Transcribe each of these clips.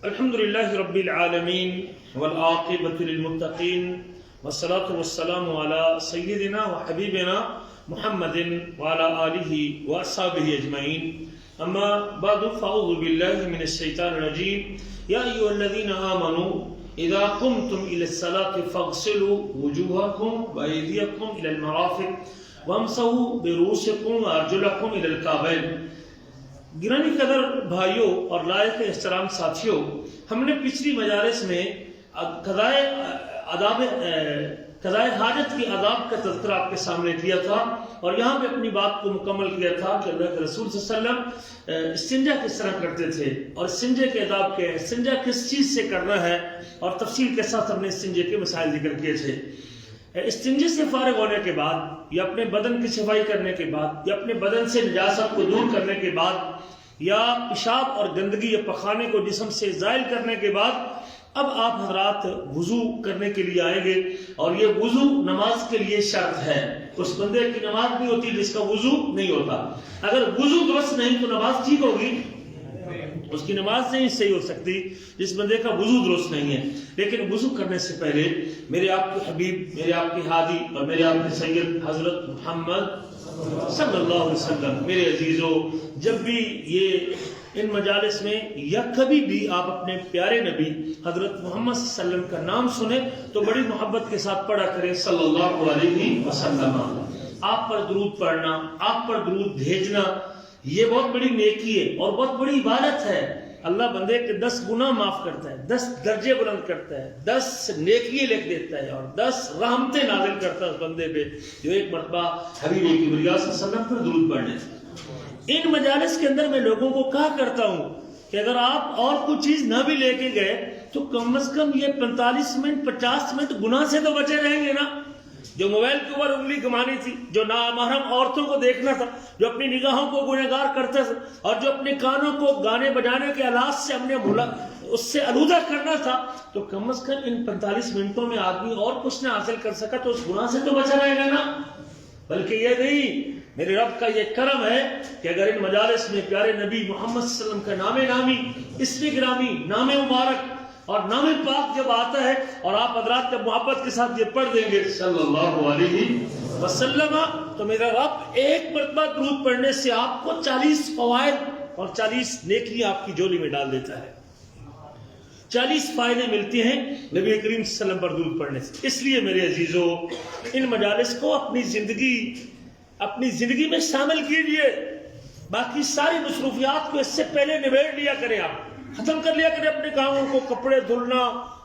الحمد لله رب العالمين والعاقبة للمتقين والصلاة والسلام على سيدنا وحبيبنا محمد وعلى آله وأصحابه أجمعين. أما بعد فأعوذ بالله من الشيطان الرجيم. يا أيها الذين آمنوا إذا قمتم إلى الصلاة فاغسلوا وجوهكم وأيديكم إلى المرافق وامسحوا برؤوسكم وأرجلكم إلى الكعبين. گرامی قدر بھائیوں اور لائق احترام ساتھیوں، ہم نے پچھلی مجالس میں قضائے حاجت کی آداب کا تذکرہ آپ کے سامنے کیا تھا اور یہاں پہ اپنی بات کو مکمل کیا تھا کہ اللہ کے رسول صلی اللہ علیہ وسلم استنجا کس طرح کرتے تھے اور استنجے کے آداب کیا ہے، استنجا کس چیز سے کرنا ہے، اور تفصیل کے ساتھ ہم نے استنجے کے مسائل ذکر کیے تھے. استنجے سے فارغ ہونے کے بعد یا اپنے بدن کی صفائی کرنے کے بعد یا اپنے بدن سے نجاست کو دور کرنے کے بعد یا پیشاب اور گندگی یا پخانے کو جسم سے زائل کرنے کے بعد اب آپ حضرات وضو کرنے کے لیے آئیں گے. اور یہ وضو نماز کے لیے شرط ہے. اس بندے کی نماز نہیں ہوتی جس کا وضو نہیں ہوتا. اگر وضو درست نہیں تو نماز ٹھیک ہوگی، اس کی نماز نہیں صحیح ہو سکتی جس بندے کا وضو درست نہیں ہے. لیکن وضو کرنے سے پہلے میرے آپ کے حبیب، میرے آپ کے ہادی اور میرے آپ کے سید حضرت محمد صلی اللہ علیہ وسلم، میرے عزیزوں، جب بھی یہ ان مجالس میں یا کبھی بھی آپ اپنے پیارے نبی حضرت محمد صلی اللہ علیہ وسلم کا نام سنیں تو بڑی محبت کے ساتھ پڑھا کریں صلی اللہ علیہ وسلم. آپ پر درود پڑھنا، آپ پر درود بھیجنا یہ بہت بڑی نیکی ہے اور بہت بڑی عبادت ہے. اللہ بندے کے 10 گناہ معاف کرتا ہے، 10 درجے بلند کرتا ہے، 10 نیکی لکھ دیتا ہے اور 10 رحمتیں نازل کرتا ہے اس بندے پہ جو ایک مرتبہ حبیب کبریٰ صلی اللہ علیہ وسلم پر درود پڑھنے. ان مجالس کے اندر میں لوگوں کو کہا کرتا ہوں کہ اگر آپ اور کوئی چیز نہ بھی لے کے گئے تو کم از کم یہ 45 منٹ 50 منٹ گناہ سے تو بچے رہیں گے نا. جو موبائل کے اوپر انگلی گمانی تھی، جو نامحرم عورتوں کو دیکھنا تھا، جو اپنی نگاہوں کو گنہگار کرتا تھا اور جو اپنے کانوں کو گانے بجانے کے آلات سے ہم نے اس سے آلودہ کرنا تھا، تو کم از کم ان 45 منٹوں میں آدمی اور کچھ نہ حاصل کر سکا تو اس گناہ سے تو بچا رہے گا نا. بلکہ یہ نہیں، میرے رب کا یہ کرم ہے کہ اگر ان مجالس میں پیارے نبی محمد صلی اللہ علیہ وسلم کا نام نامی، اسم گرامی، نام مبارک اور نام پاک جب آتا ہے اور آپ حضرات جب محبت کے ساتھ یہ پڑھ دیں گے صلی اللہ علیہ وسلم، تو میرا رب ایک مرتبہ درود پڑھنے سے آپ کو 40 فوائد اور 40 نیکیاں آپ کی جولی میں ڈال دیتا ہے. 40 فائدے ملتے ہیں نبی کریم صلی اللہ علیہ وسلم پر درود پڑھنے سے. اس لیے میرے عزیزوں، ان مجالس کو اپنی زندگی میں شامل کیجئے. باقی ساری مصروفیات کو اس سے پہلے نبیڑ لیا کریں، آپ ختم کر لیا کریں اپنے کاموں کو، کپڑے دھلنا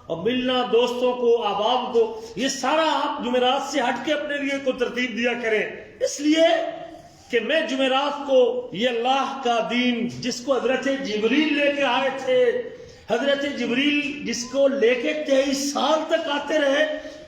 اور ملنا دوستوں کو، احباب کو، یہ سارا آپ جمعرات سے ہٹ کے اپنے لیے کو ترتیب دیا کریں. اس لیے کہ میں جمعرات کو یہ اللہ کا دین جس کو حضرت جبریل لے کے آئے تھے، حضرت جبریل جس کو لے کے 23 سال تک آتے رہے،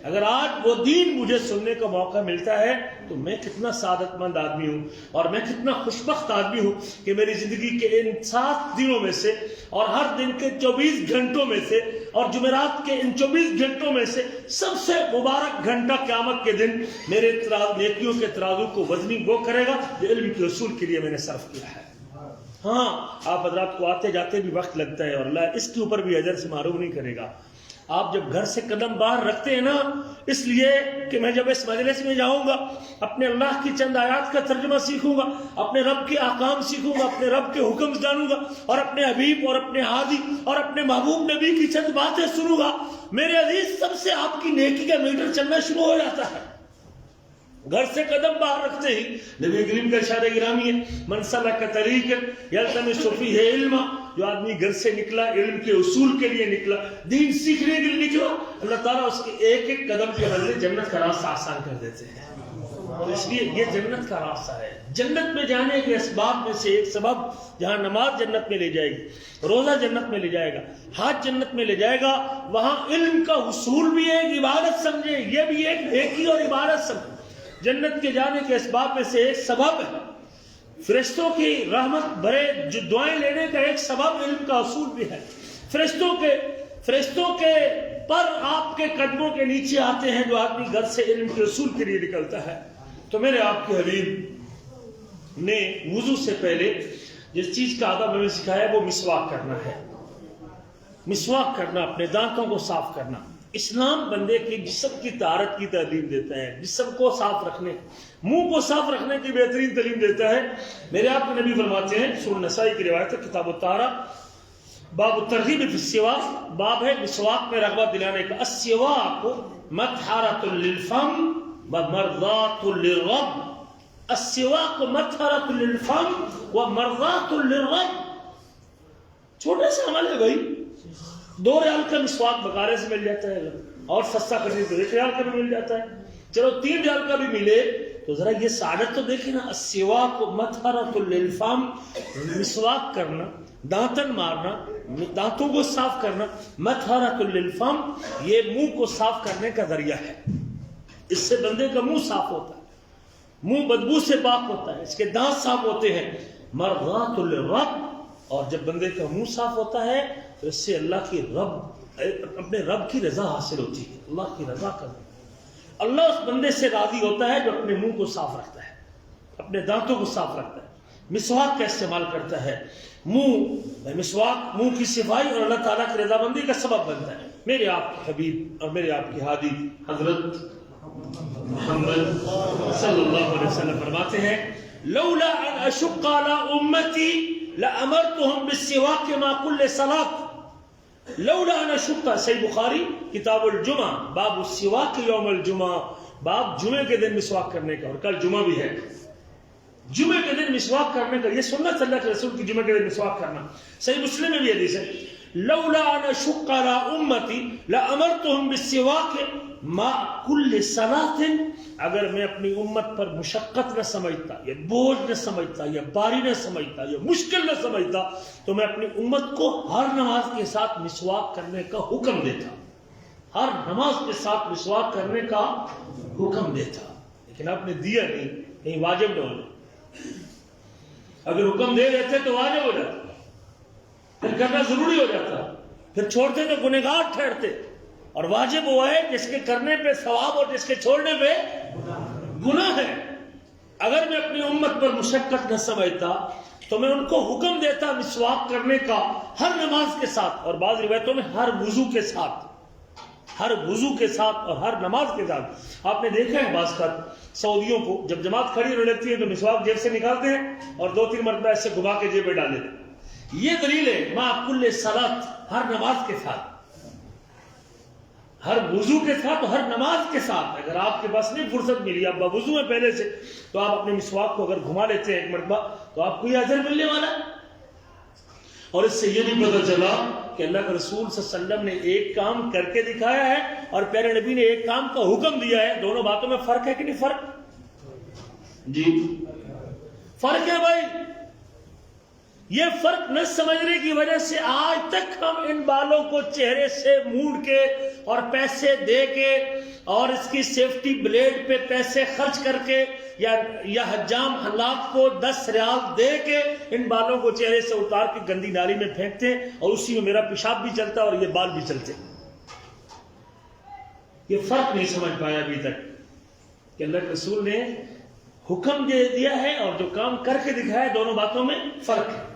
اگر آج وہ دین مجھے سننے کا موقع ملتا ہے تو میں کتنا سعادت مند آدمی ہوں اور میں کتنا خوشبخت آدمی ہوں کہ میری زندگی کے ان 7 دنوں میں سے اور ہر دن کے 24 گھنٹوں میں سے اور جمعرات کے ان 24 گھنٹوں میں سے سب سے مبارک گھنٹہ قیامت کے دن میرے نیکیوں کے ترازو کو وزنی وہ کرے گا جو علم کے اصول کے لیے میں نے صرف کیا ہے. ہاں، آپ حضرات کو آتے جاتے بھی وقت لگتا ہے اور اللہ اس کے اوپر بھی اجر سے محروم نہیں کرے گا. آپ جب گھر سے قدم باہر رکھتے ہیں نا، اس لیے کہ میں جب اس مجلس میں جاؤں گا اپنے اللہ کی چند آیات کا ترجمہ سیکھوں گا، اپنے رب کے احکام سیکھوں گا، اپنے رب کے حکم جانوں گا اور اپنے حبیب اور اپنے ہادی اور اپنے محبوب نبی کی چند باتیں سنوں گا، میرے عزیز سب سے آپ کی نیکی کا میٹر چلنا شروع ہو جاتا ہے. گھر سے قدم باہر رکھتے ہی نبی کریم کا ارشاد گرامی ہے، من سلک طریقا یلتمس فیہ علما، جو آدمی گھر سے نکلا علم کے اصول کے لیے نکلا، دین سیکھنے کے لیے نکلا، اللہ تعالیٰ اس کے ایک ایک قدم کے بدلے جنت کا راستہ آسان کر دیتے ہیں. تو اس لیے یہ جنت کا راستہ ہے. جنت میں جانے کے اسباب میں سے ایک سبب، جہاں نماز جنت میں لے جائے گی، روزہ جنت میں لے جائے گا، حج جنت میں لے جائے گا، وہاں علم کا حصول بھی ایک عبادت سمجھے، یہ بھی ایک نیکی اور عبادت سمجھے. جنت کے جانے کے اسباب میں سے ایک سبب ہے فرشتوں کی رحمت بھرے جو دعائیں لینے کا ایک سبب علم کا اصول بھی ہے. فرشتوں کے پر آپ کے قدموں کے نیچے آتے ہیں جو آدمی گھر سے علم کے اصول کے لیے نکلتا ہے. تو میرے آپ کے حبیب نے وضو سے پہلے جس چیز کا آداب ہمیں سکھایا وہ مسواک کرنا ہے. مسواک کرنا، اپنے دانتوں کو صاف کرنا۔ اسلام بندے کے جسم کی طہارت کی تعلیم دیتا ہے، جسم کو صاف رکھنے، منہ کو صاف رکھنے کی بہترین تعلیم دیتا ہے۔ میرے آپ کے نبی فرماتے ہیں، سنن نسائی کی روایت ہے، کتاب الطہارہ، باب الترغیب فی السواک، باب ہے مسواک میں رغبت دلانے کا۔ السواک مطہرۃ للفم ومرضات للرب، السواک مطہرۃ للفم ومرضات للرب۔ چھوٹا سا عمل ہے بھائی، 2 ریال کا مسواک بکارے سے مل جاتا ہے، اور سستا خرید تو 1 ریال کا بھی مل جاتا ہے، چلو 3 ریال کا بھی ملے تو ذرا یہ سعادت تو دیکھیں نا۔ السواک مطہرۃ للفم، مسواک کرنا، دانتن مارنا، دانتوں کو صاف کرنا، مطہرۃ للفم، یہ منہ کو صاف کرنے کا ذریعہ ہے۔ اس سے بندے کا منہ صاف ہوتا ہے، منہ بدبو سے پاک ہوتا ہے، اس کے دانت صاف ہوتے ہیں۔ مرضات للرب، اور جب بندے کا منہ صاف ہوتا ہے تو اس سے اللہ کی اپنے رب کی رضا حاصل ہوتی ہے، اللہ کی رضا کرنا۔ اللہ اس بندے سے راضی ہوتا ہے جو اپنے منہ کو صاف رکھتا ہے، اپنے دانتوں کو صاف رکھتا ہے، مسواک کا استعمال کرتا ہے۔ مسواک منہ کی صفائی اور اللہ تعالیٰ کی رضامندی کا سبب بنتا ہے۔ میرے آپ کے حبیب اور میرے آپ کی ہادی حضرت محمد صلی اللہ علیہ وسلم فرماتے ہیں، لولا ان اشق علی امتی لامرتهم بالسواک مع كل صلاۃ، لولا ان اشق، صحیح بخاری کتاب الجمعہ، باب السواک یوم الجمعہ، باب جمعے کے دن مسواک کرنے کا، اور کل جمعہ بھی ہے، جمعے کے دن مسواک کرنے کا، یہ سنت اللہ کے رسول کی جمعے کے دن مسواک کرنا۔ صحیح مسلم میں بھی حدیث ہے، لولا ان اشق علی امتی لامرتهم بالسواک مع كل صلاۃ، اگر میں اپنی امت پر مشقت نہ سمجھتا، یا بوجھ نہ سمجھتا، یا باری نہ سمجھتا، یا مشکل نہ سمجھتا، تو میں اپنی امت کو ہر نماز کے ساتھ مسواک کرنے کا حکم دیتا، ہر نماز کے ساتھ مسواک کرنے کا حکم دیتا۔ لیکن آپ نے دیا نہیں، کہیں واجب نہ ہو، اگر حکم دے دیتے تو واجب ہو جاتا، پھر کرنا ضروری ہو جاتا، پھر چھوڑتے تو گنہگار ٹھہرتے، اور واجب ہوا ہے جس کے کرنے پہ ثواب اور جس کے چھوڑنے پہ گناہ ہے۔ اگر میں اپنی امت پر مشقت نہ سمجھتا تو میں ان کو حکم دیتا مسواک کرنے کا ہر نماز کے ساتھ، اور بعض روایتوں میں ہر وضو کے ساتھ، ہر وضو کے ساتھ اور ہر نماز کے ساتھ۔ آپ نے دیکھا ہے بعض کا سعودیوں کو جب جماعت کھڑی ہو لیتی ہے تو مسواک جیب سے نکالتے ہیں اور 2-3 مرتبہ ایسے گھما کے جیب میں ڈال دیتے ہیں۔ یہ دلیل ہے مع کل صلاۃ، ہر نماز کے ساتھ، ہر وضو کے ساتھ، ہر نماز کے ساتھ۔ اگر آپ کے پاس نہیں فرصت ملی، آپ وضو میں پہلے سے، تو آپ اپنے مسواک کو اگر گھما لیتے ہیں 1 مرتبہ تو آپ کو یہ اجر ملنے والا ہے۔ اور اس سے یہ بھی پتہ چلا کہ اللہ کے رسول صلی اللہ علیہ وسلم نے ایک کام کر کے دکھایا ہے اور پیارے نبی نے ایک کام کا حکم دیا ہے، دونوں باتوں میں فرق ہے کہ نہیں؟ فرق جی فرق ہے بھائی۔ یہ فرق نہ سمجھنے کی وجہ سے آج تک ہم ان بالوں کو چہرے سے مونڈ کے اور پیسے دے کے اور اس کی سیفٹی بلیڈ پہ پیسے خرچ کر کے یا حجام حلاق کو 10 ریال دے کے ان بالوں کو چہرے سے اتار کے گندی نالی میں پھینکتے ہیں، اور اسی میں میرا پیشاب بھی چلتا ہے اور یہ بال بھی چلتے ہیں۔ یہ فرق نہیں سمجھ پایا ابھی تک کہ اللہ کے رسول نے حکم دے دیا ہے اور جو کام کر کے دکھایا ہے، دونوں باتوں میں فرق ہے۔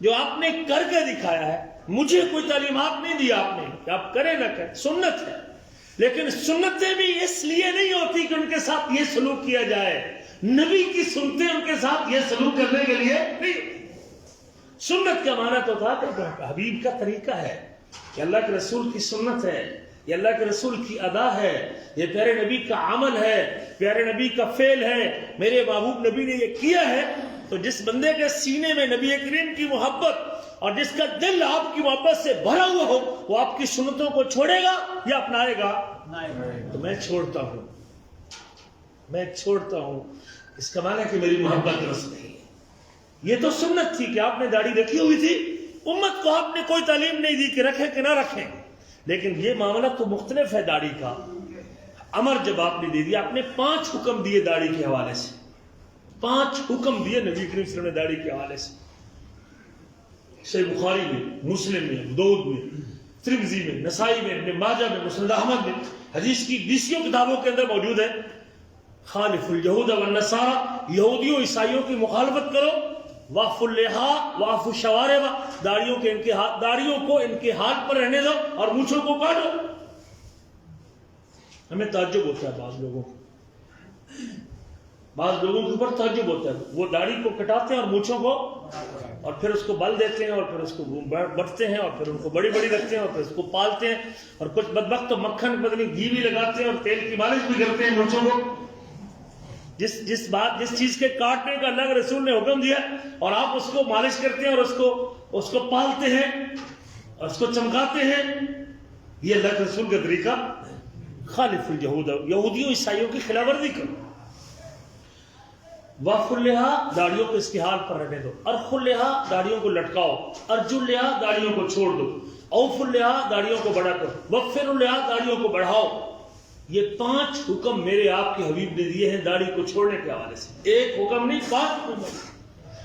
جو آپ نے کر کے دکھایا ہے، مجھے کوئی تعلیمات نہیں دیا آپ نے کہ آپ کریں نہ کریں، سنت ہے، لیکن سنتیں بھی اس لیے نہیں ہوتی کہ ان کے ساتھ یہ سلوک کیا جائے، نبی کی سنتیں ان کے ساتھ یہ سلوک کرنے کے لیے نہیں۔ سنت کا معنی تو تھا کہ حبیب کا طریقہ ہے، کہ اللہ کے رسول کی سنت ہے، یہ اللہ کے رسول کی ادا ہے، یہ پیارے نبی کا عمل ہے، پیارے نبی کا فعل ہے، میرے محبوب نبی نے یہ کیا ہے۔ تو جس بندے کے سینے میں نبی کریم کی محبت اور جس کا دل آپ کی محبت سے بھرا ہوا ہو، وہ آپ کی سنتوں کو چھوڑے گا یا اپنائے گا؟ تو میں چھوڑتا ہوں، میں چھوڑتا ہوں، اس کا معنی ہے کہ میری محبت درست نہیں ہے۔ یہ تو سنت تھی کہ آپ نے داڑھی رکھی ہوئی تھی، امت کو آپ نے کوئی تعلیم نہیں دی کہ رکھیں کہ نہ رکھیں، لیکن یہ معاملہ تو مختلف ہے داڑھی کا۔ امر جب آپ نے دے دیا، آپ نے 5 حکم دیے داڑھی کے حوالے سے، 5 حکم دیے نبی کریم صلی اللہ علیہ وسلم نے داڑھی کے حوالے سے۔ صحیح بخاری میں، مسلم میں، ابو داؤد میں، ترمذی میں، نسائی میں، ابن ماجہ میں، مسند احمد میں، حدیث کی 20 کتابوں کے اندر موجود ہے۔ خالف الیہود والنصارى، یہودیوں عیسائیوں کی مخالفت کرو، واف اللحا واف الشوارب، داڑھیوں کو ان کے ہاتھ پر رہنے دو اور مونچھوں کو کاٹو۔ ہمیں تعجب ہوتا ہے بعض لوگوں کے اوپر تعجب ہوتا ہے، وہ داڑھی کو کٹاتے ہیں اور مونچھوں کو، اور پھر اس کو بل دیتے ہیں اور پھر اس کو بٹتے ہیں اور پھر ان کو بڑی بڑی رکھتے ہیں اور پھر اس کو پالتے ہیں، اور کچھ بدبخت تو مکھن بدنی گھی بھی لگاتے ہیں اور تیل کی مالش بھی کرتے ہیں مونچھوں کو۔ جس چیز کے کاٹنے کا اللہ کے رسول نے حکم دیا اور آپ اس کو مالش کرتے ہیں اور اس کو پالتے ہیں اور اس کو چمکاتے ہیں، یہ اللہ کے رسول کا طریقہ۔ خالف الجہود، یہودیوں عیسائیوں کی خلاف ورزی کرو۔ وف اللحا، داڑھیوں کو اس کے حال پر رہنے دو۔ ارخ اللحا، داڑھیوں کو لٹکاؤ۔ ارج اللحا، داڑھیوں کو چھوڑ دو۔ اوف اللحا، داڑھیوں کو بڑا کرو۔ وفر اللحا، داڑھیوں کو بڑھاؤ۔ یہ 5 حکم میرے آپ کے حبیب نے دیے ہیں داڑھی کو چھوڑنے کے حوالے سے، ایک حکم نہیں 5 حکم۔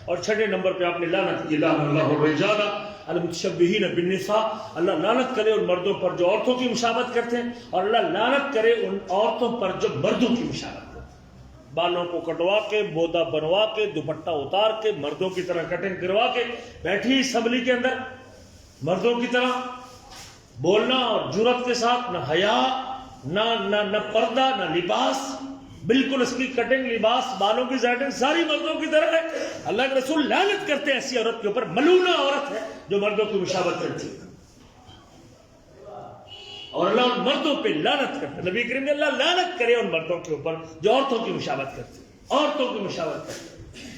اور 6 نمبر پہ آپ نے لعنت کی، لعن اللہ الرجال المتشبہین بالنساء، اللہ لعنت کرے ان مردوں پر جو عورتوں کی مشابہت کرتے ہیں، اور اللہ لعنت کرے ان عورتوں پر جو مردوں کی مشابہت کرتے ہیں۔ بالوں کو کٹوا کے، بودا بنوا کے، دوپٹہ اتار کے، مردوں کی طرح کٹنگ کروا کے بیٹھی اسمبلی کے اندر مردوں کی طرح بولنا، اور جرأت کے ساتھ نہ حیا نہ پردہ نہ لباس، بالکل اس کی کٹنگ، لباس، بالوں کی سیٹنگ ساری مردوں کی طرح ہے۔ اللہ کے رسول لعنت کرتے ہیں ایسی عورت کے اوپر، ملعونہ عورت ہے جو مردوں کی مشابہت کرتی ہے، اور اللہ ان مردوں پہ لعنت کرتا ہے۔ نبی کریم نے اللہ لعنت کرے ان مردوں کے اوپر جو عورتوں کی مشابہت کرتے ہیں، عورتوں کی مشابہت کرتے ہیں۔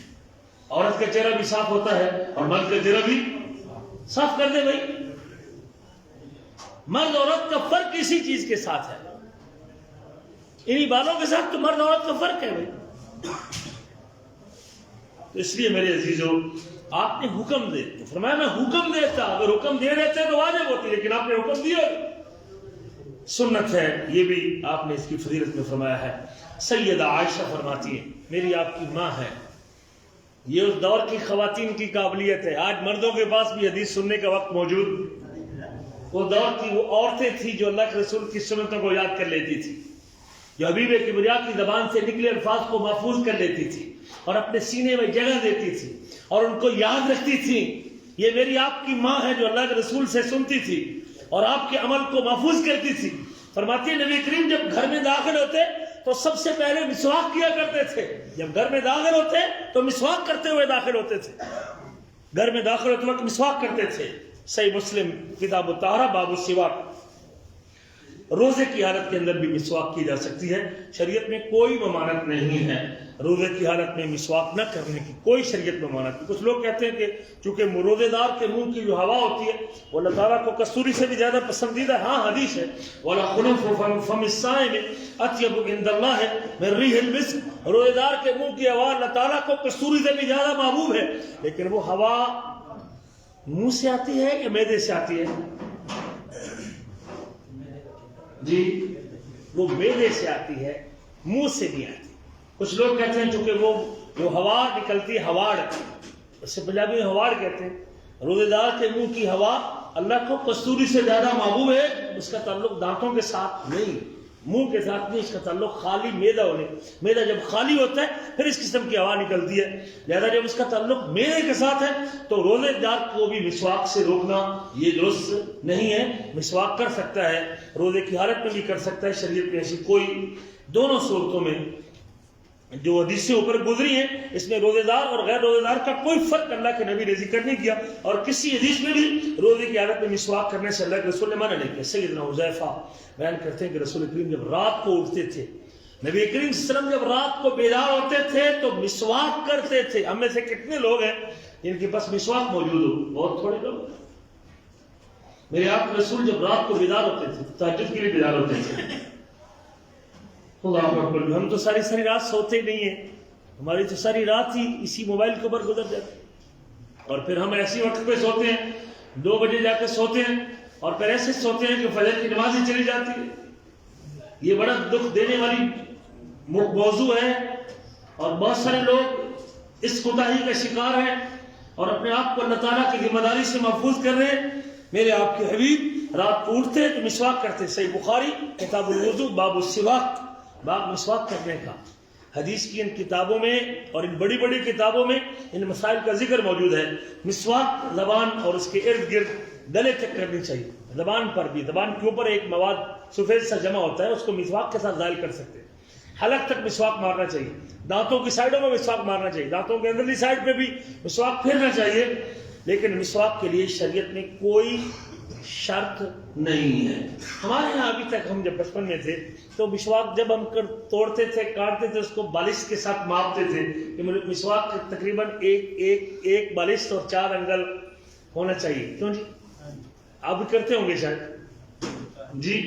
عورت کا چہرہ بھی صاف ہوتا ہے اور مرد کا چہرہ بھی صاف کر دے بھائی۔ مرد عورت کا فرق اسی چیز کے ساتھ ہے، انہی بالوں کے ساتھ تو مرد عورت کا فرق ہے بھائی۔ تو اس لیے میرے عزیزوں، آپ نے حکم دے، فرمایا میں حکم دیتا، اگر حکم دے دیتے تو واجب ہوتی، لیکن آپ نے حکم دیا، سنت ہے، یہ بھی آپ نے اس کی فضیلت میں فرمایا ہے۔ سیدہ عائشہ فرماتی ہے، میری آپ کی ماں ہے، یہ اس دور کی خواتین کی قابلیت ہے، آج مردوں کے پاس بھی حدیث سننے کا وقت موجود، وہ دور کی وہ عورتیں تھیں جو اللہ کے رسول کی سنتوں کو یاد کر لیتی تھی، جو حبیب کبریا کی زبان سے نکلے الفاظ کو محفوظ کر لیتی تھی اور اپنے سینے میں جگہ دیتی تھی اور ان کو یاد رکھتی تھی۔ یہ میری آپ کی ماں ہے جو اللہ کے رسول سے سنتی تھی اور آپ کے عمل کو محفوظ کرتی تھی۔ فرماتی ہے نبی کریم جب گھر میں داخل ہوتے تو سب سے پہلے مسواک کیا کرتے تھے، جب گھر میں داخل ہوتے تو مسواک کرتے ہوئے داخل ہوتے تھے، گھر میں داخل ہوتے وقت مسواک کرتے تھے۔ صحیح مسلم کتاب الطہارہ باب السواک۔ روزے کی حالت کے اندر بھی مسواک کی جا سکتی ہے، شریعت میں کوئی ممانعت نہیں ہے روزے کی حالت میں مسواک نہ کرنے کی، کوئی شریعت میں ممانعت نہیں۔ کچھ لوگ کہتے ہیں کہ چونکہ روزے دار کے منہ کی جو ہوا ہوتی ہے وہ اللہ تعالیٰ کو کستوری سے بھی زیادہ پسندیدہ ہے، ہاں حدیث ہے وَلَا خُلُفُ فَمِ الصَّائِمِ أَطْيَبُ عِندَ اللَّهِ مِن رِيحِ الْمِسْكِ، روزے دار کے منہ کی ہوا اللہ تعالیٰ کو کستوری سے بھی زیادہ محبوب ہے، لیکن وہ ہوا منہ سے آتی ہے یا معدے سے آتی ہے؟ جی وہ معدے سے آتی ہے، منہ سے نہیں آتی۔ کچھ لوگ کہتے ہیں چونکہ وہ جو ہوا نکلتی ہے ہواڑ، اسے پنجابی میں ہواڑ کہتے ہیں، روزے دار کے منہ کی ہوا اللہ کو کستوری سے زیادہ محبوب ہے، اس کا تعلق دانتوں کے ساتھ نہیں، منہ کے ساتھ نہیں، اس کا تعلق خالی معدہ ہونے، معدہ جب خالی ہوتا ہے پھر اس قسم کی ہوا نکلتی ہے، لہذا جب اس کا تعلق معدے کے ساتھ ہے تو روزے دار کو بھی مسواک سے روکنا یہ درست نہیں ہے۔ مسواک کر سکتا ہے، روزے کی حالت میں بھی کر سکتا ہے، شریعت میں ایسی کوئی دونوں صورتوں میں جو حدیثیں اوپر گزری ہیں اس میں روزے دار اور غیر روزے دار کا کوئی فرق اللہ کے نبی نے ذکر نہیں کیا، اور کسی حدیث میں بھی روزے کی حالت میں مسواک کرنے سے اللہ کے رسول نے منع نہیں کیا۔ سیدنا حذیفہ بیان کرتے ہیں کہ رسول کریم جب رات کو اٹھتے تھے، نبی کریم صلی اللہ علیہ وسلم جب رات کو بیدار ہوتے تھے تو مسواک کرتے تھے۔ ہم میں سے کتنے لوگ ہیں جن کے پاس مسواک موجود ہو؟ بہت تھوڑے لوگ۔ میرے آپ کے رسول جب رات کو بیدار ہوتے تھے، تہجد کے لیے بیدار ہوتے تھے، اللہ اکبر، ہم تو ساری رات سوتے نہیں ہیں، ہماری تو ساری رات ہی اسی موبائل کے اوپر گزر جاتی، اور پھر ہم ایسی وقت پہ سوتے ہیں 2 بجے جا کے سوتے ہیں اور پھر ایسے سوتے ہیں کہ فجر کی نماز ہی چلی جاتی ہے۔ یہ بڑا دکھ دینے والی موضوع ہے اور بہت سارے لوگ اس کوتاہی کا شکار ہیں اور اپنے آپ کو اللہ تعالیٰ کی ذمہ داری سے محفوظ کر رہے ہیں۔ میرے آپ کے حبیب رات کو اٹھتے تو مسواک کرتے، صحیح بخاری کتاب الوضو باب السواک، باب مسواک کرنے کا۔ حدیث کی ان کتابوں میں اور ان بڑی بڑی کتابوں میں ان مسائل کا ذکر موجود ہے. مسواک زبان اور اس کے ارد گرد گلے تک کرنی چاہیے. زبان پر بھی، زبان کے اوپر ایک مواد سفید سا جمع ہوتا ہے، اس کو مسواک کے ساتھ زائل کر سکتے ہیں. حلق تک مسواک مارنا چاہیے. دانتوں کی سائڈوں میں مسواک مارنا چاہیے. دانتوں کے اندرلی سائڈ پہ بھی مسواک پھیرنا چاہیے. لیکن مسواک کے لیے شریعت میں کوئی شرط نہیں ہے. ہمارے یہاں ابھی تک ہم جب بچپن میں تھے تو مسواک جب ہم توڑتے تھے، کاٹتے تھے، اس کو بالش کے ساتھ ماپتے تھے کہ مسواک تقریباً ایک بالش اور 4 انگل ہونا چاہیے. کیوں جی؟ آپ بھی کرتے ہوں گے شاید جی.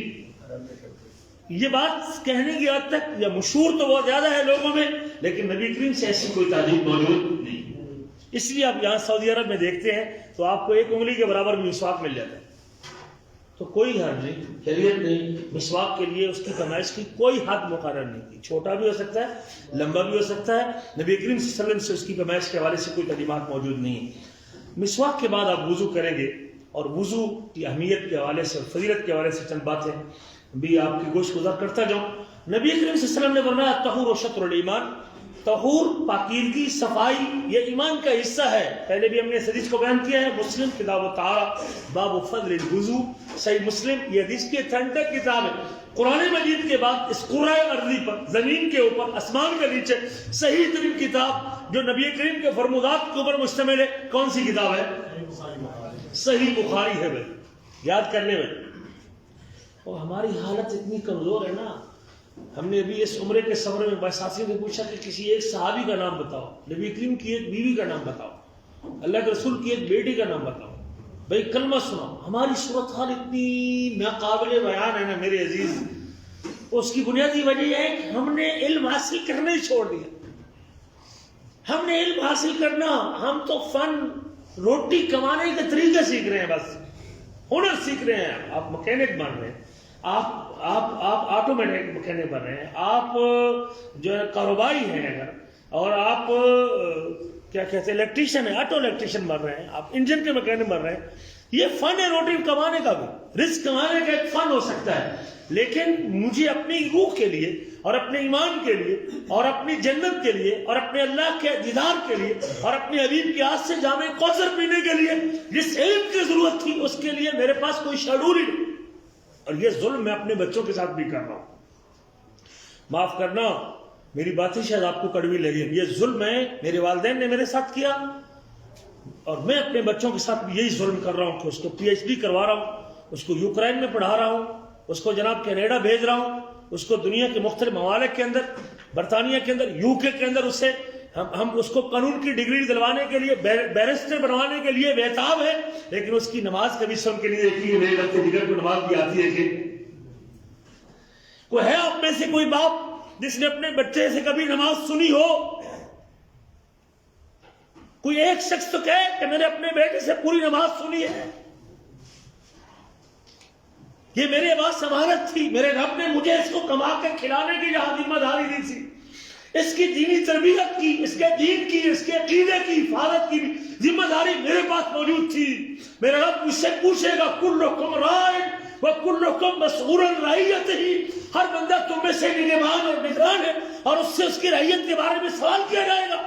یہ بات کہنے کی حد تک یا مشہور تو بہت زیادہ ہے لوگوں میں، لیکن نبی کریم سے ایسی کوئی تعلیم موجود نہیں. اس لیے آپ یہاں سعودی عرب میں دیکھتے ہیں تو آپ کو 1 انگلی کے برابر بھی مسواک مل جاتا ہے. تو کوئی حد نہیں، شریعت نے مسواک کے لیے اس کی پیمائش کی کوئی حد مقرر نہیں کی. چھوٹا بھی ہو سکتا ہے، لمبا بھی ہو سکتا ہے. نبی کریم صلی اللہ علیہ وسلم سے اس کی پیمائش کے حوالے سے کوئی تعلیمات موجود نہیں ہے. مسواک کے بعد آپ وضو کریں گے، اور وضو کی اہمیت کے حوالے سے اور فضیلت کے حوالے سے چند باتیں بھی آپ کی گوش گزار کرتا جاؤں. نبی کریم صلی اللہ علیہ وسلم نے فرمایا طہور و شطر الایمان، طہور پاکیزگی صفائی یہ ایمان کا حصہ ہے. پہلے بھی ہم نے اس حدیث کو بیان کیا ہے. مسلم کتاب الطہارہ باب فضل الوضو، صحیح مسلم یہ حدیث کی اتھینٹک کتاب ہے. قرآن مجید کے بعد اس قرآن ارضی پر، زمین کے اوپر، آسمان کے نیچے صحیح ترین کتاب جو نبی کریم کے فرمودات کے اوپر مشتمل ہے کون سی کتاب ہے؟ صحیح بخاری ہے. بھائی یاد کرنے میں. اور ہماری حالت اتنی کمزور ہے نا. ہم نے ابھی اس عمرے کے سفر میں ساتھی نے پوچھا کہ کسی ایک صحابی کا نام بتاؤ، نبی کریم کی ایک بیوی کا نام بتاؤ، اللہ کے رسول کی ایک بیٹی کا نام بتاؤ، بھائی کلمہ سناؤ. ہماری صورتحال اتنی ناقابل بیان ہے نا میرے عزیز. اس کی بنیادی وجہ یہ ہے کہ ہم نے علم حاصل کرنا ہی چھوڑ دیا. ہم نے علم حاصل کرنا، ہم تو فن روٹی کمانے کے طریقے سیکھ رہے ہیں، بس ہنر سیکھ رہے ہیں. آپ مکینک بن رہے ہیں، آپ آٹومیٹک مکینک بن رہے ہیں، آپ جو ہے کاروباری ہیں اگر، اور آپ کیا کہتے ہیں الیکٹریشین ہیں، آٹو الیکٹریشین بن رہے ہیں، آپ انجن کے مکینک بن رہے ہیں. یہ فن ہے روٹی کمانے کا بھی، رزق کمانے کا ایک فن ہو سکتا ہے. لیکن مجھے اپنی روح کے لیے اور اپنے ایمان کے لیے اور اپنی جنت کے لیے اور اپنے اللہ کے دیدار کے لیے اور اپنے حبیب کے ہاتھ سے جامع کوثر پینے کے لیے جس علم کی ضرورت تھی اس کے لیے میرے پاس کوئی شعور ہی نہیں. اور یہ ظلم میں اپنے بچوں کے ساتھ بھی کر رہا ہوں. معاف کرنا میری باتیں شاید آپ کو کڑوی لگے. یہ ظلم میں میرے والدین نے میرے ساتھ کیا، اور میں اپنے بچوں کے ساتھ بھی یہی ظلم کر رہا ہوں کہ اس کو PhD کروا رہا ہوں، اس کو یوکرائن میں پڑھا رہا ہوں، اس کو جناب کینیڈا بھیج رہا ہوں، اس کو دنیا کے مختلف ممالک کے اندر، برطانیہ کے اندر، UK کے اندر اسے ہم اس کو قانون کی ڈگری دلوانے کے لیے، بیرسٹر بنوانے کے لیے بےتاب ہے. لیکن اس کی نماز کبھی سن کے نہیں دیکھی. میرے لگتے دیگر کو نماز بھی آتی ہے کہ کوئی ہے آپ میں سے کوئی باپ جس نے اپنے بچے سے کبھی نماز سنی ہو؟ کوئی ایک شخص تو کہے کہ میں نے اپنے بیٹے سے پوری نماز سنی ہے. یہ میرے پاس امانت تھی، میرے رب نے مجھے اس کو کما کے کھلانے کی جہاں ذمہ داری دی تھی، اس کی دینی تربیت کی، اس کے دین کی، اس کے عقیدے کی حفاظت کی ذمہ داری میرے پاس موجود تھی. میرا رب مجھ سے پوچھے گا کلکم راع وکلکم مسئول عن رعیتہ، ہر بندہ تم میں سے نگہبان اور نگران ہے اور اس سے اس کی رعیت کے بارے میں سوال کیا جائے گا.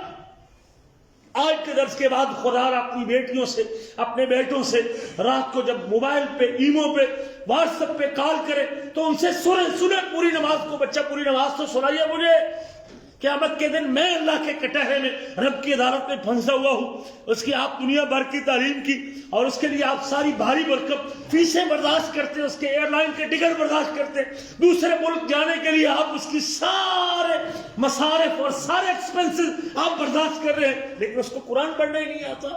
آج کے درس کے بعد خدا اپنی بیٹیوں سے، اپنے بیٹوں سے رات کو جب موبائل پہ، ایمو پہ، واٹس ایپ پہ کال کرے تو ان سے سنے پوری نماز کو. بچہ پوری نماز تو سنائیے مجھے. قیامت کے دن میں اللہ کے کٹہرے میں رب کی عدالت میں پھنسا ہوا ہوں. اس کی آپ دنیا بھر کی تعلیم کی اور اس کے لیے آپ ساری بھاری برکم فیسیں برداشت کرتے، اس کے ایئر لائن کے ٹکٹ برداشت کرتے، دوسرے ملک جانے کے لیے آپ اس کی سارے مصارف اور سارے ایکسپنسز آپ برداشت کر رہے ہیں، لیکن اس کو قرآن پڑھنا ہی نہیں آتا.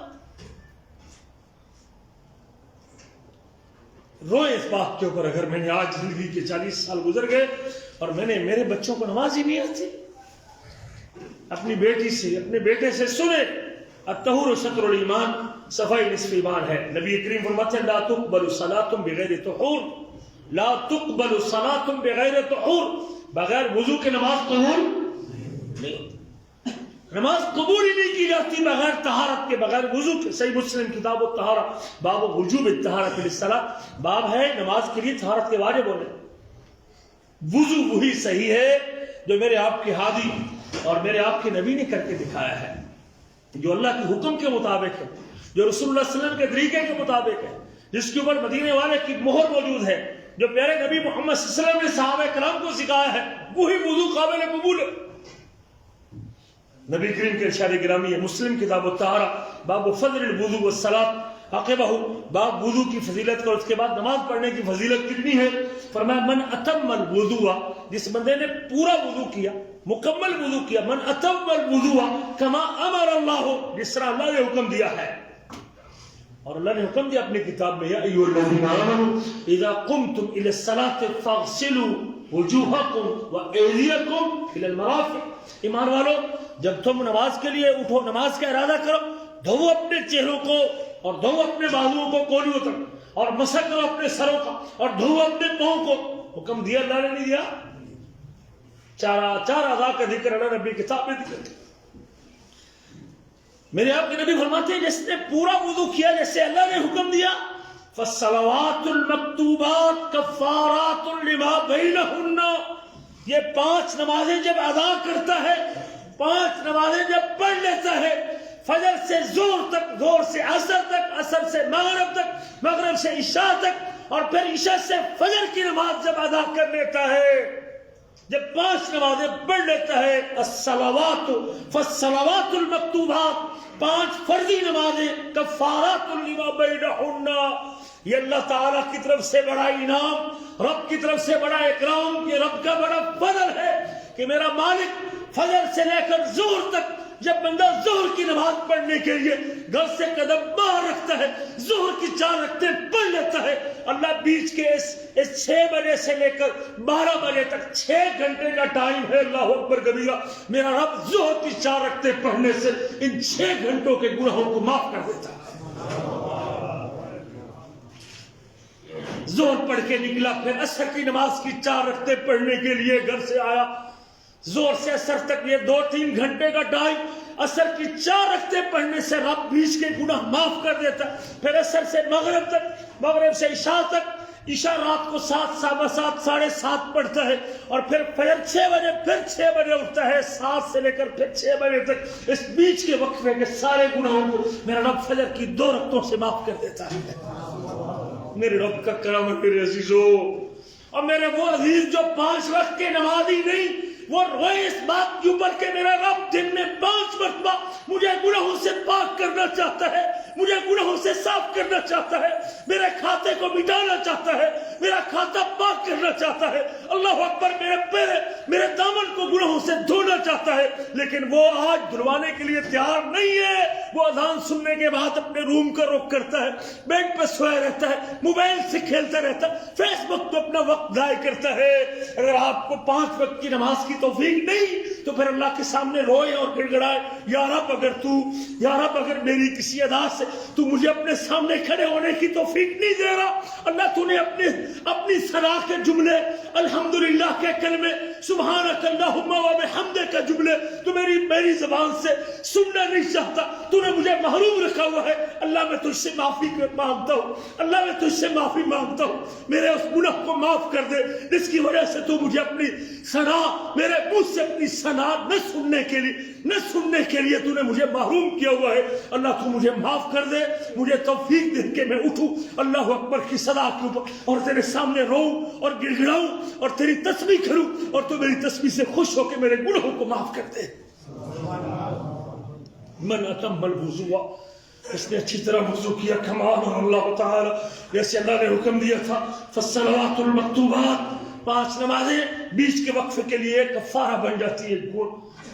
روئے اس بات کے اوپر اگر میں نے آج زندگی کے 40 سال گزر گئے اور میں نے میرے بچوں کو نماز ہی نہیں آتی. اپنی بیٹی سے، اپنے بیٹے سے سنے الطہور شطر الایمان، صفائی نصف ایمان ہے. نبی کریم فرماتے ہیں لا تقبل صلاۃ بغیر طہور، لا تقبل صلاۃ بغیر طہور، بغیر وضو کے نماز قبول نہیں ہوتی. نماز قبول ہی نہیں کی جاتی بغیر طہارت کے، بغیر وضو کے. صحیح مسلم کتاب الطہارہ باب وجوب الطہارۃ للصلاۃ، باب ہے نماز کے لیے طہارت کے واجب ہونے. وضو وہی صحیح ہے جو میرے آپ کے ہادی اور میرے آپ کے نبی نے کر کے دکھایا ہے، جو اللہ کے حکم کے مطابق ہے، جو رسول اللہ صلی اللہ علیہ وسلم کے طریقے کے مطابق ہے، جس کے اوپر مدینے والے کی مہر موجود ہے، جو پیارے نبی محمد صلی اللہ علیہ وسلم نے صحابہ کرام کو سکھایا ہے، وہی وضو قابل قبول ہے۔ نبی کریم کے ارشاد گرامی ہے، مسلم کتاب الطہارہ، باب فضل الوضوء والصلاۃ عقبہ، باب وضو کی فضیلت کا اور اس کے بعد نماز پڑھنے کی فضیلت کتنی ہے۔ فرمایا من اتم الوضوء، جس بندے نے پورا وضو کیا، مکمل وضو کیا، من اتم الوضوء کما امر اللہ، جس طرح اللہ نے حکم دیا ہے۔ اور اللہ نے حکم دیا اپنی کتاب میں، یا ایھا الذین آمنوا اذا قمتم الی الصلاۃ فاغسلوا وجوہکم وایدیکم الی المرافق، ایمان والو جب تم نماز کے لیے اٹھو، نماز کا ارادہ کرو، دھو اپنے چہروں کو اور دھو اپنے بازوؤں کو کولیوں تک، اور مسح کرو اپنے سروں کا اور دھو اپنے پاؤں کو۔ حکم دیا اللہ نے نہیں دیا؟ چار اعضاء کا ذکر اللہ نے اپنی کتاب میں ذکر کیا۔ میرے آپ کے نبی فرماتے ہیں جس نے پورا وضو کیا جیسے اللہ نے حکم دیا، فالصلوات المکتوبات کفارات لما بینہن، یہ 5 نمازیں جب ادا کرتا ہے، 5 نمازیں جب پڑھ لیتا ہے، فجر سے زور تک، زور سے عصر تک، عصر سے مغرب تک، مغرب سے عشاء تک، اور پھر عشاء سے فجر کی نماز جب ادا کر لیتا ہے، جب 5 نمازیں پڑھ لیتا ہے، الصلوات فالصلوات المکتوبات، 5 فرضی نمازیں، کفارات لما بینہن، یہ اللہ تعالیٰ کی طرف سے بڑا انعام، رب کی طرف سے بڑا اکرام، یہ رب کا بڑا فضل ہے کہ میرا مالک فجر سے لے کر ظہر تک، جب بندہ ظہر کی نماز پڑھنے کے لیے گھر سے قدم باہر رکھتا ہے، ظہر کی 4 رکعتیں پڑھ لیتا ہے، اللہ بیچ کے اس 6 بجے سے لے کر 12 بجے تک 6 گھنٹے کا ٹائم ہے، اللہ اکبر کبیرہ، میرا رب ظہر کی 4 رکعتیں پڑھنے سے ان 6 گھنٹوں کے گناہوں کو معاف کر دیتا ہے۔ ظہر پڑھ کے نکلا، پھر عصر کی نماز کی 4 رکعتیں پڑھنے کے لیے گھر سے آیا، زور سے عصر تک یہ 2-3 گھنٹے کا ٹائم، عصر کی 4 رکعتیں پڑھنے سے رب بیچ کے گناہ معاف کر دیتا، پھر عصر سے مغرب تک، مغرب سے عشاء تک، عشاء رات کو 7، 7:15، 7:30 پڑھتا ہے، اور پھر فجر 6 بجے، پھر 6 بجے اٹھتا ہے، 7 سے لے کر پھر 6 بجے تک، اس بیچ کے وقفے کے سارے گناہوں کو میرا رب فجر کی 2 رکعتوں سے معاف کر دیتا ہے۔ میرے رب کا کرم ہے میرے عزیزو، اور میرے وہ عزیز جو 5 وقت کے نمازی نہیں، وہ روئے اس بات کے اوپر کہ میرا رب دن میں 5 مرتبہ مجھے گناہوں سے پاک کرنا چاہتا ہے، مجھے گناہوں سے صاف کرنا چاہتا ہے، میرے کھاتے کو مٹانا چاہتا ہے، میرا کھاتا پاک کرنا چاہتا ہے، اللہ اکبر، میرے دامن کو گناہوں سے دھونا چاہتا ہے، لیکن وہ آج دھلوانے کے لیے تیار نہیں ہے۔ وہ اذان سننے کے بعد اپنے روم کا رخ کرتا ہے، بیڈ پہ سویا رہتا ہے، موبائل سے کھیلتا رہتا ہے، فیس بک پہ اپنا وقت ضائع کرتا ہے۔ اگر آپ کو 5 وقت کی نماز کی توفیق نہیں تو پھر اللہ کے سامنے روئے اور گڑ گڑائے، یا رب اگر میری کسی ادا سے تو مجھے اپنے سامنے کھڑے ہونے کی توفیق نہیں دے رہا، اللہ تو نے اپنی ثنا کے جملے، الحمدللہ کے کلمے، سبحانک اللہم و بحمدک کے جملے تو میری زبان سے سننا نہیں چاہتا، تو نے مجھے محروم رکھا ہوا ہے۔ اللہ میں تجھ سے معافی مانگتا ہوں، اللہ میں تجھ سے معافی مانگتا ہوں، میرے اس گناہ کو معاف کر دے جس کی وجہ سے تو مجھے اپنی ثنا، میرے منہ سے اپنی ثنا نہ سننے کے لیے تو نے مجھے محروم کیا ہوا ہے۔ اللہ تو مجھے معاف کر دے، مجھے توفیق دے کہ میں اٹھوں اللہ اکبر کی صدا کے اوپر اور تیرے سامنے روؤں اور گڑ گڑاؤں اور تیری تسبیح کروں، اور تو میری تسبیح سے خوش ہو کے میرے گناہوں کو معاف کر دے۔ من اتم الوضوء، اس نے اچھی طرح وضو کیا، کما امر اللہ تعالی، جیسے اللہ نے حکم دیا تھا، فالصلوات المکتوبات، 5 نمازیں بیچ کے وقفے کے لیے کفارہ بن جاتی ہے۔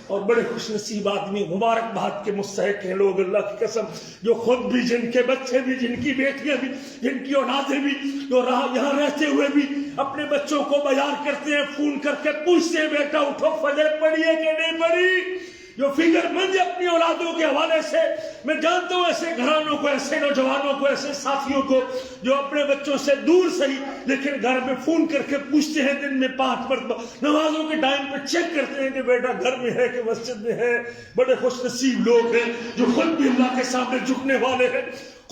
اور بڑے خوش نصیب آدمی، مبارکباد کے مستحق ہیں لوگ، اللہ کی قسم، جو خود بھی، جن کے بچے بھی، جن کی بیٹیاں بھی، جن کی اولادیں بھی، جو یہاں رہتے ہوئے بھی اپنے بچوں کو بیان کرتے ہیں، فون کر کے پوچھتے ہیں بیٹا اٹھو فجر پڑھی ہے کہ نہیں پڑھی، جو فکر مند اپنی اولادوں کے حوالے سے۔ میں جانتا ہوں ایسے گھرانوں کو، ایسے نوجوانوں کو، ایسے ساتھیوں کو جو اپنے بچوں سے دور صحیح لیکن گھر میں فون کر کے پوچھتے ہیں، دن میں 5 مرتبہ نمازوں کے ٹائم پہ چیک کرتے ہیں کہ بیٹا گھر میں ہے کہ مسجد میں ہے۔ بڑے خوش نصیب لوگ ہیں جو خود بھی اللہ کے سامنے جھکنے والے ہیں،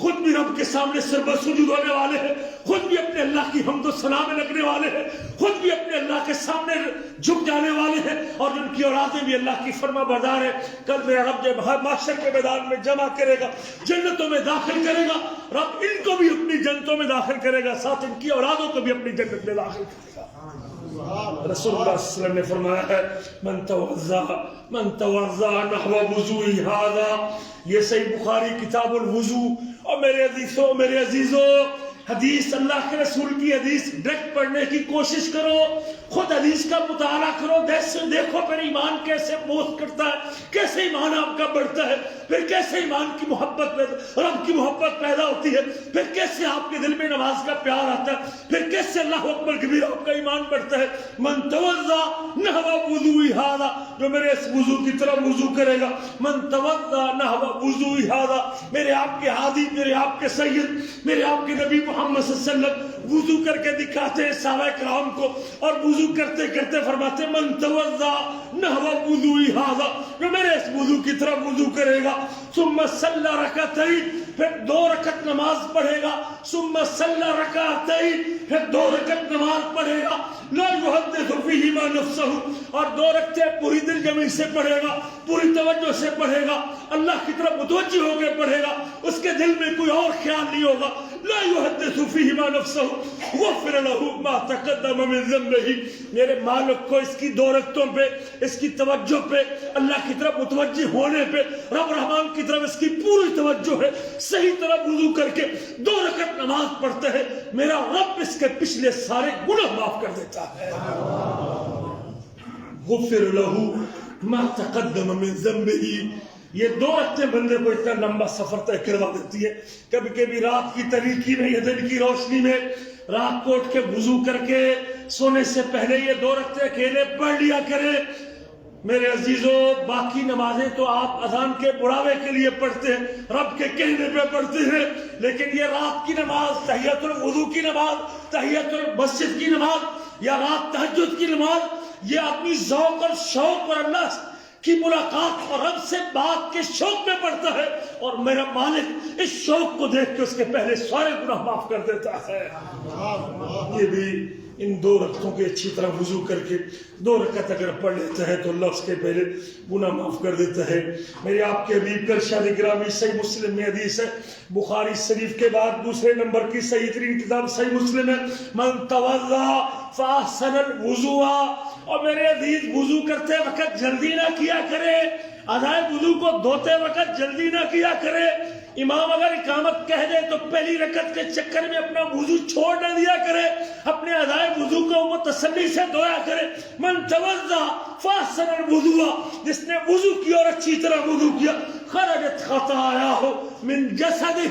خود بھی رب کے سامنے سر سجود ہونے والے ہیں، خود بھی اپنے اللہ کی حمد و ثنا میں لگنے والے ہیں، خود بھی اپنے اللہ کے سامنے جھک جانے والے ہیں، اور جن کی اولادیں بھی اللہ کی فرما بردار ہے۔ کل میرا رب جب محشر کے میدان میں جمع کرے گا، جنتوں میں داخل کرے گا، رب ان کو بھی اپنی جنتوں میں داخل کرے گا، ساتھ ان کی اولادوں کو بھی اپنی جنت میں داخل کرے گا۔ رسول اللہ صلی اللہ علیہ وسلم نے فرمایا ہے من توضا نحو وضوء ھذا، یہ صحیح بخاری کتاب الوضو۔ اور میرے عزیزوں حدیث، اللہ کے رسول کی حدیث ڈائریکٹ پڑھنے کی کوشش کرو، خود حدیث کا مطالعہ کرو، دیکھو پھر ایمان کیسے بوسٹ کرتا ہے، کیسے ایمان آپ کا بڑھتا ہے، پھر کیسے ایمان کی محبت رب کی محبت پیدا ہوتی ہے، پھر کیسے آپ کے دل میں نماز کا پیار آتا ہے، پھر کیسے اللہ اکبر کبیر آپ کا ایمان بڑھتا ہے۔ من توضا نحو وضوء ھذا، جو میرے اس وضو کی طرح وضو کرے گا، من توضا نحو وضوء ھذا، میرے آپ کے ہادی، میرے آپ کے سید، میرے آپ کے نبی محمد صلی اللہ علیہ وسلم وضو کر کے دکھاتے ہیں صحابہ کرام کو، اور وضو کرتے کرتے فرماتے من توضا نحو وضوء ھذا، جو میرے اس وضو کی طرح وضو کرے گا، ثم صلی رکعتین، پھر 2 رکعت نماز پڑھے گا، ثم صلی رکعتین، پھر 2 رکعت نماز پڑھے گا، لا یحدث فیہما نفسہ، اور 2 رکعتیں پوری دل جمعی سے پڑھے گا، پوری توجہ سے پڑھے گا، اللہ کی طرف متوجہ ہو کے پڑھے گا، اس کے دل میں کوئی اور خیال نہیں ہوگا، لا یحدث فیہما نفسہ غفر لہ ما تقدم من ذنبہ، میرے مالک کو اس کی 2 رکعتوں پہ، اس کی توجہ پہ، اللہ کی طرف متوجہ ہونے پہ، رب رحمان کی طرف اس کی پوری توجہ ہے، صحیح طرح وضو کر کے 2 رکعت نماز پڑھتا ہے، میرا رب اس کے پچھلے سارے گناہ معاف کر دیتا ہے۔ غفر لہ ما تقدم من ذنبہ، یہ 2 رکعتیں بندے کو اتنا لمبا سفر طے کروا دیتی ہے۔ کبھی کبھی رات کی تاریکی میں یا دن کی روشنی میں رات کو اٹھ کے وضو کر کے سونے سے پہلے یہ 2 رکعتیں اکیلے پڑھ لیا کرے۔ میرے عزیزوں باقی نمازیں تو آپ اذان کے بڑھاوے کے لیے پڑھتے ہیں، رب کے کہنے پہ پڑھتے ہیں، لیکن یہ رات کی نماز، تحیۃ الوضو کی نماز، تحیۃ المسجد کی نماز، یا رات تہجد کی نماز، یہ اپنی ذوق اور شوق اور اللہ کی ملاقات اور رب سے بات کے شوق میں پڑھتا ہے، اور میرا مالک اس شوق کو دیکھ کے اس کے پہلے سارے گناہ معاف کر دیتا ہے۔ یہ بھی ان 2 رکعتوں کے اچھی طرح وضو کر کے 2 رکعت اگر پڑھ لیتا ہے تو اللہ اس کے پہلے گناہ معاف کر دیتا ہے۔ میرے آپ کے حبیب کا ارشاد گرامی صحیح مسلم میں حدیث ہے، بخاری شریف کے بعد دوسرے نمبر کی صحیح ترین کتاب صحیح مسلم ہے، من توضا فاحسن الوضوء، اور میرے عزیز وضو کرتے وقت جلدی نہ کیا کرے، ادائے وضو کو دھوتے وقت جلدی نہ کیا کرے، امام اگر اقامت کہہ دے تو پہلی رکعت کے چکر میں اپنا وضو چھوڑ نہ دیا کرے، اپنے ادائے وضو کو وہ تسلی سے دھویا کرے۔ من توضا فاحسن الوضوء، جس نے وضو کیا اور اچھی طرح وضو کیا، خرجت خطایاہ من جسدہ،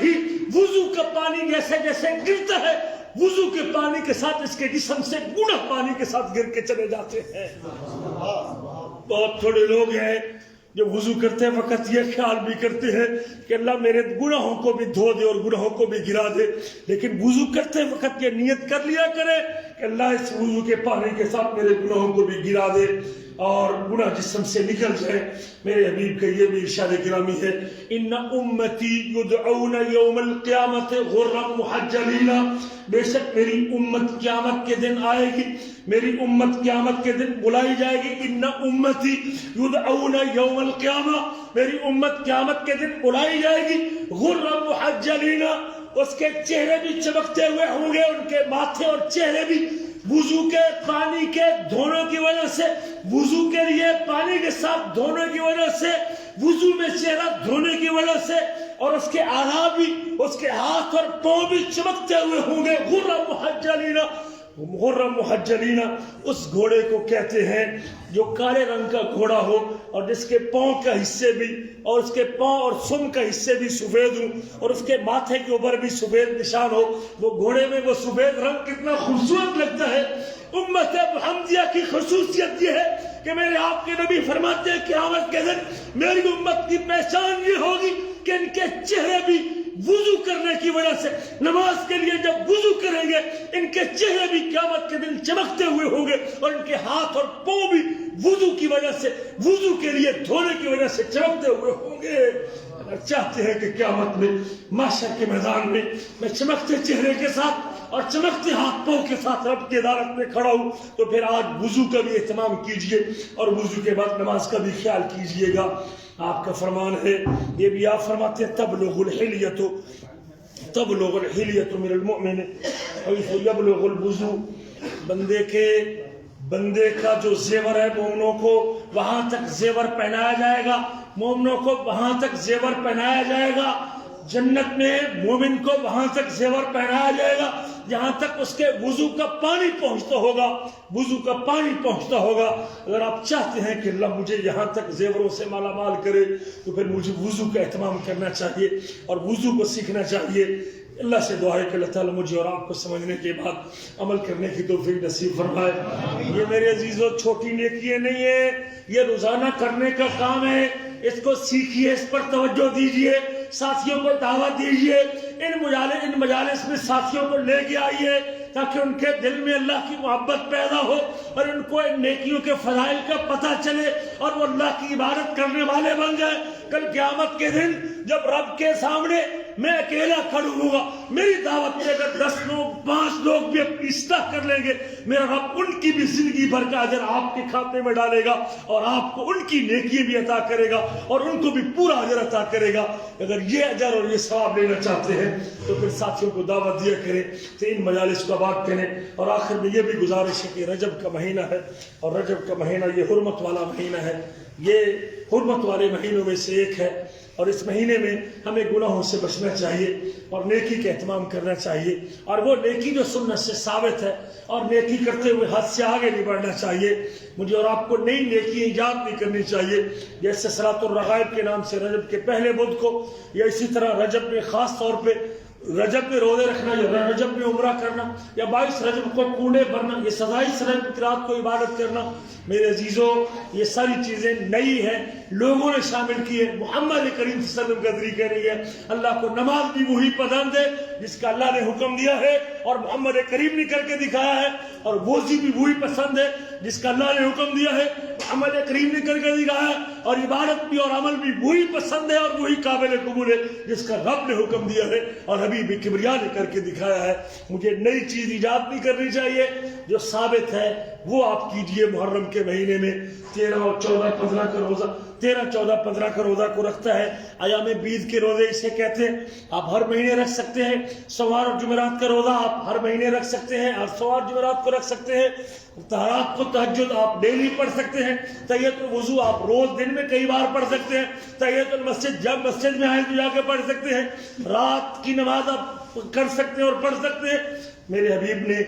وضو کا پانی جیسے جیسے گرتا ہے، وضو کے پانی کے ساتھ اس کے جسم سے گناہ پانی کے ساتھ گر کے چلے جاتے ہیں۔ بہت تھوڑے لوگ ہیں جو وضو کرتے وقت یہ خیال بھی کرتے ہیں کہ اللہ میرے گناہوں کو بھی دھو دے اور گناہوں کو بھی گرا دے، لیکن وضو کرتے وقت یہ نیت کر لیا کرے کہ اللہ اس وضو کے پانی کے ساتھ میرے گناہوں کو بھی گرا دے اور گناہ جسم سے نکل جائے۔ میرے حبیب کا یہ بھی ارشاد گرامی ہے، ان امتی یدعون یوم القیامت غرا محجلین، بے شک میری امت قیامت کے دن آئے گی، میری امت قیامت کے دن بلائی جائے گی، ان امتی یدعون یوم القیامہ، میری امت قیامت کے دن بلائی جائے گی غرا محجلین، اس کے چہرے بھی چمکتے ہوئے ہوں گے، ان کے ماتھے اور چہرے بھی وضو کے پانی کے دھونے کی وجہ سے، وضو کے لیے پانی کے ساتھ دھونے کی وجہ سے، وضو میں چہرہ دھونے کی وجہ سے، اور اس کے اعضاء بھی، اس کے ہاتھ اور پاؤں بھی چمکتے ہوئے ہوں گے۔ غرا محجلین، غرا محجلین اس گھوڑے کو کہتے ہیں جو کالے رنگ کا گھوڑا ہو اور جس کے پاؤں کا حصے بھی اور اس کے پاؤں اور سم کا حصے بھی سفید ہوں اور اس کے ماتھے کے اوپر بھی سفید نشان ہو۔ وہ گھوڑے میں وہ سفید رنگ کتنا خوبصورت لگتا ہے۔ امت محمدیہ کی خصوصیت یہ ہے کہ میرے آپ کے نبی فرماتے ہیں قیامت کے دن میری امت کی پہچان یہ ہوگی کہ ان کے چہرے بھی وضو کرنے کی وجہ سے، نماز کے لیے جب وضو کریں گے ان کے چہرے بھی قیامت کے دن چمکتے ہوئے ہوں گے، اور ان کے ہاتھ اور پاؤں بھی وضو کی وجہ سے، وضو کے لیے دھونے کی وجہ سے چمکتے ہوئے ہوں گے۔ چاہتے ہیں کہ قیامت میں محشر کے میدان میں میں چمکتے چہرے کے ساتھ اور چمکتے ہاتھ پاؤں کے ساتھ رب کی عدالت میں کھڑا ہوں، تو پھر آج وضو کا بھی اہتمام کیجئے اور وضو کے بعد نماز کا بھی خیال کیجئے گا۔ آپ کا فرمان ہے، یہ بھی آپ فرماتے ہیں تبلغ الحلیۃ من المؤمن حیث یبلغ الوضو، بندے کا جو زیور ہے مومنوں کو وہاں تک زیور پہنایا جائے گا، مومنوں کو وہاں تک زیور پہنایا جائے گا، جنت میں مومن کو وہاں تک زیور پہنایا جائے گا جہاں تک اس کے وضو کا پانی پہنچتا ہوگا، وضو کا پانی پہنچتا ہوگا۔ اگر آپ چاہتے ہیں کہ اللہ مجھے یہاں تک زیوروں سے مالا مال کرے تو پھر مجھے وضو کا اہتمام کرنا چاہیے اور وضو کو سیکھنا چاہیے۔ اللہ سے دعا ہے کہ اللہ تعالیٰ مجھے اور آپ کو سمجھنے کے بعد عمل کرنے کی توفیق نصیب فرمائے۔ یہ میرے عزیزوں چھوٹی نیکیاں نہیں ہے، یہ روزانہ کرنے کا کام ہے۔ اس کو سیکھیے، اس پر توجہ دیجیے، ساتھیوں کو دعوت دیجیے، ان مجالس میں ساتھیوں کو لے کے آئیے تاکہ ان کے دل میں اللہ کی محبت پیدا ہو اور ان کو ان نیکیوں کے فضائل کا پتہ چلے اور وہ اللہ کی عبادت کرنے والے بن جائیں۔ کل قیامت کے دن جب رب کے سامنے میں اکیلا کھڑا ہوں گا، میری دعوت میں اگر 10 لوگ 5 لوگ بھی اپنی اصلاح کر لیں گے، میرا رب ان کی بھی زندگی بھر کا اجر آپ کے کھاتے میں ڈالے گا اور آپ کو ان کی نیکی بھی عطا کرے گا اور ان کو بھی پورا اجر عطا کرے گا۔ اگر یہ اجر اور یہ ثواب لینا چاہتے ہیں تو پھر ساتھیوں کو دعوت دیا کریں، تو ان مجالس کو آباد کریں۔ اور آخر میں یہ بھی گزارش ہے کہ رجب کا مہینہ ہے اور رجب کا مہینہ یہ حرمت والا مہینہ ہے، یہ حرمت والے مہینوں میں سے ایک ہے اور اس مہینے میں ہمیں گناہوں سے بچنا چاہیے اور نیکی کا اہتمام کرنا چاہیے، اور وہ نیکی جو سنت سے ثابت ہے اور نیکی کرتے ہوئے حد سے آگے نہیں بڑھنا چاہیے۔ مجھے اور آپ کو نئی نیکی ایجاد نہیں کرنی چاہیے، جیسے صلاۃ الرغائب کے نام سے رجب کے پہلے بدھ کو، یا اسی طرح رجب میں خاص طور پہ رجب میں روزے رکھنا یا رجب میں عمرہ کرنا یا 22 رجب کو کوڑے بھرنا، یہ 27 رجب کی رات کو عبادت کرنا۔ میرے عزیزوں یہ ساری چیزیں نئی ہیں، لوگوں نے شامل کی ہے، محمد کریم صلی اللہ علیہ وسلم کا طریقہ نہیں ہے۔ اللہ کو نماز بھی وہی پسند ہے جس کا اللہ نے حکم دیا ہے اور محمد کریم نے کر کے دکھایا ہے، اور وضو بھی وہی پسند ہے جس کا اللہ نے حکم دیا ہے، محمد کریم نے کر کے دکھایا ہے، اور عبادت بھی اور عمل بھی وہی پسند ہے اور وہی قابل قبول ہے جس کا رب نے حکم دیا ہے اور حبیب کبریا نے کر کے دکھایا ہے۔ مجھے نئی چیز ایجاد نہیں کرنی چاہیے، جو ثابت ہے وہ آپ کیجئے۔ محرم کے مہینے میں 13 اور 14 15 کا روزہ، 13 14 15 کا روزہ کو رکھتا ہے، ایام بیض کے روزے اسے کہتے ہیں۔ آپ ہر مہینے رکھ سکتے ہیں۔ سوار اور جمعرات کا روزہ آپ ہر مہینے رکھ سکتے ہیں، اور سوار جمعرات کو رکھ سکتے ہیں۔ رات کو تہجد آپ ڈیلی پڑھ سکتے ہیں۔ تحیۃ الوضو آپ روز دن میں کئی بار پڑھ سکتے ہیں۔ تحیۃ المسجد جب مسجد میں آئیں تو جا کے پڑھ سکتے ہیں۔ رات کی نماز آپ کر سکتے ہیں اور پڑھ سکتے ہیں۔ میرے حبیب نے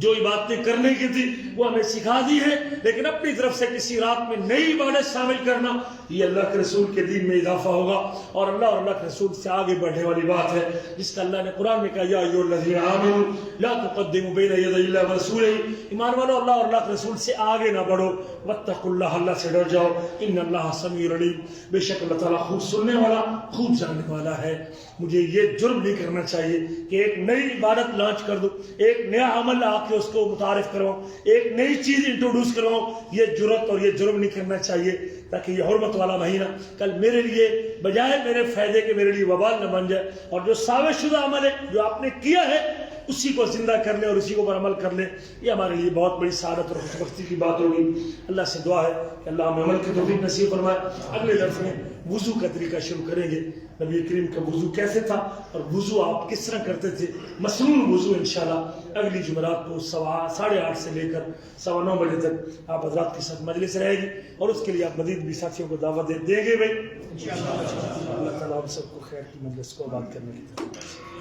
جو عبادتیں کرنے کی تھی وہ ہمیں سکھا دی ہے، لیکن اپنی طرف سے کسی رات میں نئی عبادت شامل کرنا یہ اللہ کے رسول کے دین میں اضافہ ہوگا اور اللہ کے رسول سے آگے بڑھنے والی بات ہے، جس کا اللہ نے قرآن میں کہا یا ایھا الذین آمنوا لا تقدموا بین یدی اللہ ورسولہ، ایمان والو اللہ اور اللہ کے رسول سے آگے نہ بڑھو، واتقوا اللہ، اللہ سے ڈر جاؤ، ان اللہ سمیع علیم، بے شک اللہ تعالیٰ خوب سننے والا خوب جاننے والا ہے۔ مجھے یہ جرم نہیں کرنا چاہیے کہ ایک نئی عبادت لانچ کر دوں، ایک نیا عمل آ کے اس کو متعارف کرواؤں، ایک نئی چیز انٹروڈیوس کرواؤں، یہ جرت اور یہ جرم نہیں کرنا چاہیے، تاکہ یہ حرمت والا مہینہ کل میرے لیے بجائے میرے فائدے کے میرے لیے وبال نہ بن جائے، اور جو ثابت شدہ عمل ہے جو آپ نے کیا ہے اسی کو زندہ کر لیں اور اسی کو پر عمل کر لیں، یہ ہمارے لیے بہت بڑی سعادت اور خوشبختی کی بات ہوگی۔ اللہ سے دعا ہے کہ اللہ ہمیں عمل کی توفیق نصیب فرمائے۔ اگلے درس میں وضو کا طریقہ شروع کریں گے، نبی کریم کا وضو کیسے تھا اور وضو آپ کس طرح کرتے تھے، مسنون وضو انشاءاللہ اگلی جمعرات کو 8:30 سے لے کر 9:15 بجے تک آپ حضرات کے ساتھ مجلس رہے گی، اور اس کے لیے آپ مزید بھی ساتھیوں کو دعوت دیں گے بھائی انشاءاللہ۔ اللہ تعالیٰ ہم سب کو خیر کی مجلس کو آباد کرنے کی طرف